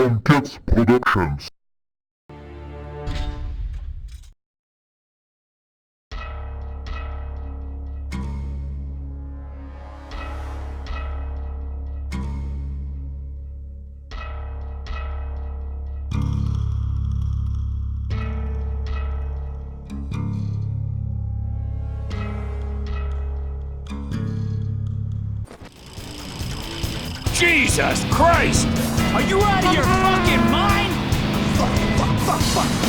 Cartel Productions. Jesus Christ! Are you out of your fucking mind?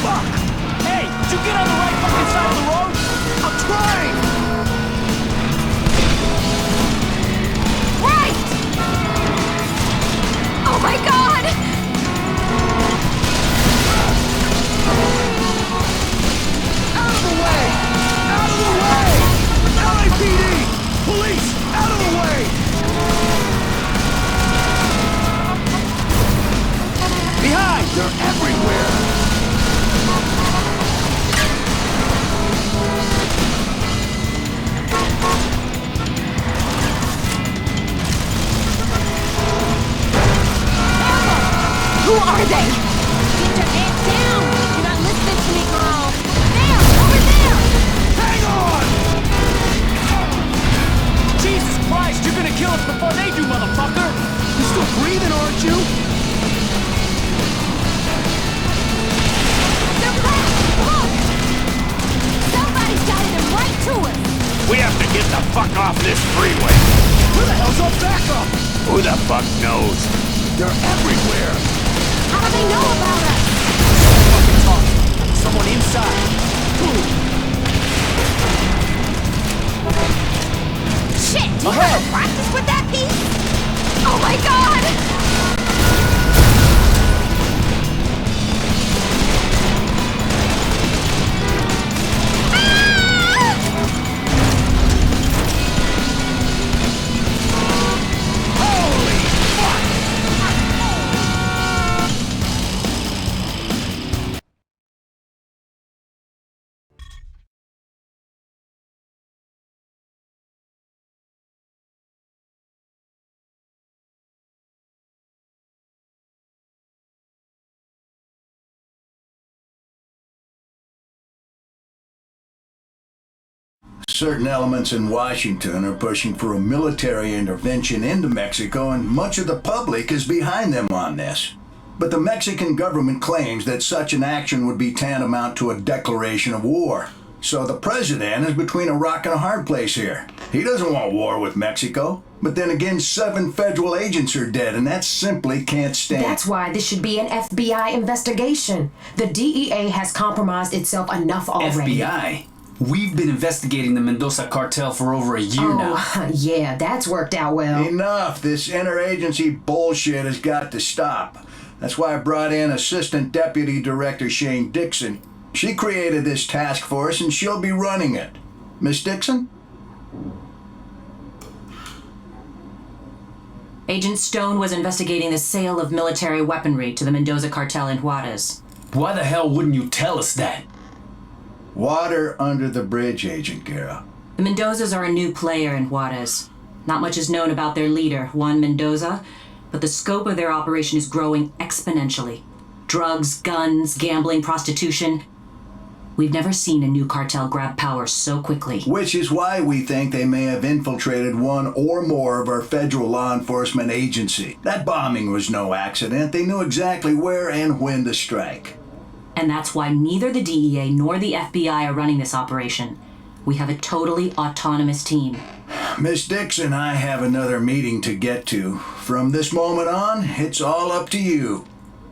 Fuck! Hey, did you get on the right fucking side of the road? I'm trying! Right! Oh my god! Out of the way! Out of the way! LAPD! Police! Out of the way! Behind! They're everywhere! Who are they? Get your head down! You're not listening to me, girl! There! Over there! Hang on! Jesus Christ, you're gonna kill us before they do, motherfucker! You're still breathing, aren't you? They're back! Look! Somebody's guiding them right to us! We have to get the fuck off this freeway! Who the hell's our backup? Who the fuck knows? They're everywhere! How do they know about us? Fucking talk! Someone inside! Who? Shit! Do you ever practice with that piece? Oh my god! Certain elements in Washington are pushing for a military intervention into Mexico, and much of the public is behind them on this. But the Mexican government claims that such an action would be tantamount to a declaration of war. So the president is between a rock and a hard place here. He doesn't want war with Mexico. But then again, 7 federal agents are dead, and that simply can't stand. That's why this should be an FBI investigation. The DEA has compromised itself enough already. FBI? We've been investigating the Mendoza cartel for over a year now. Oh, yeah, that's worked out well. Enough. This interagency bullshit has got to stop. That's why I brought in Assistant Deputy Director Shane Dixon. She created this task force, and she'll be running it. Miss Dixon? Agent Stone was investigating the sale of military weaponry to the Mendoza cartel in Juarez. Why the hell wouldn't you tell us that? Water under the bridge, Agent Guerra. The Mendozas are a new player in Juarez. Not much is known about their leader, Juan Mendoza, but the scope of their operation is growing exponentially. Drugs, guns, gambling, prostitution. We've never seen a new cartel grab power so quickly. Which is why we think they may have infiltrated one or more of our federal law enforcement agency. That bombing was no accident. They knew exactly where and when to strike. And that's why neither the DEA nor the FBI are running this operation. We have a totally autonomous team. Miss Dixon, I have another meeting to get to. From this moment on, it's all up to you.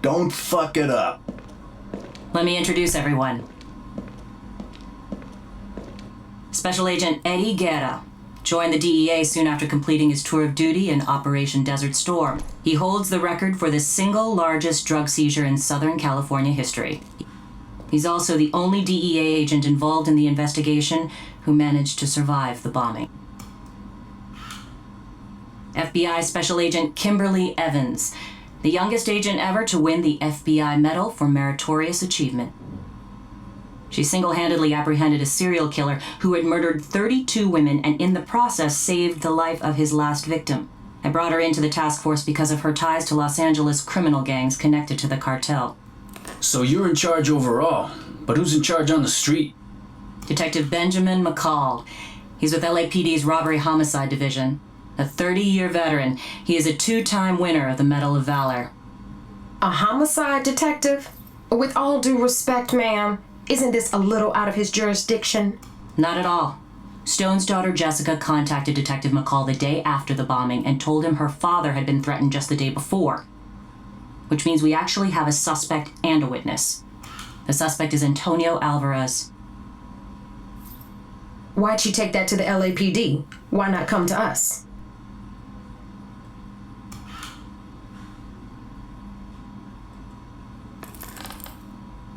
Don't fuck it up. Let me introduce everyone. Special Agent Eddie Guerra joined the DEA soon after completing his tour of duty in Operation Desert Storm. He holds the record for the single largest drug seizure in Southern California history. He's also the only DEA agent involved in the investigation who managed to survive the bombing. FBI Special Agent Kimberly Evans, the youngest agent ever to win the FBI Medal for Meritorious Achievement. She single-handedly apprehended a serial killer who had murdered 32 women and in the process saved the life of his last victim, I brought her into the task force because of her ties to Los Angeles criminal gangs connected to the cartel. So you're in charge overall, but who's in charge on the street? Detective Benjamin McCall. He's with LAPD's Robbery Homicide Division. A 30-year veteran, he is a 2-time winner of the Medal of Valor. A homicide detective? With all due respect, ma'am, isn't this a little out of his jurisdiction? Not at all. Stone's daughter Jessica contacted Detective McCall the day after the bombing and told him her father had been threatened just the day before. Which means we actually have a suspect and a witness. The suspect is Antonio Alvarez. Why'd she take that to the LAPD? Why not come to us?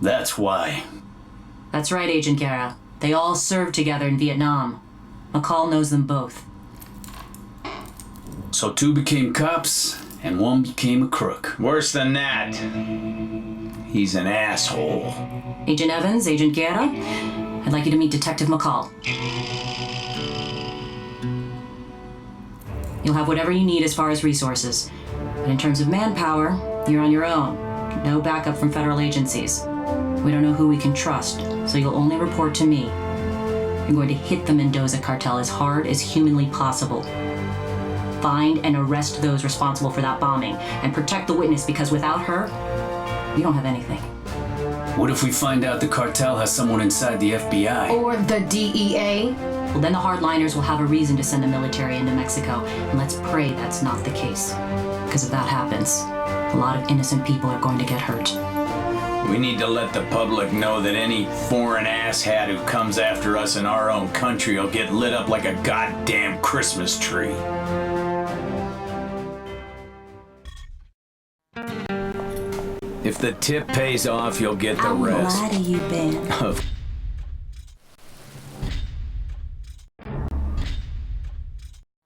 That's why. That's right, Agent Guerra. They all served together in Vietnam. McCall knows them both. So 2 became cops, and 1 became a crook. Worse than that. He's an asshole. Agent Evans, Agent Guerra, I'd like you to meet Detective McCall. You'll have whatever you need as far as resources. But in terms of manpower, you're on your own. No backup from federal agencies. We don't know who we can trust, so you'll only report to me. You're going to hit the Mendoza cartel as hard as humanly possible. Find and arrest those responsible for that bombing, and protect the witness, because without her, we don't have anything. What if we find out the cartel has someone inside the FBI? Or the DEA? Well, then the hardliners will have a reason to send the military into Mexico, and let's pray that's not the case. Because if that happens, a lot of innocent people are going to get hurt. We need to let the public know that any foreign asshat who comes after us in our own country will get lit up like a goddamn Christmas tree. If the tip pays off, you'll get the rest. How mad have you been? Of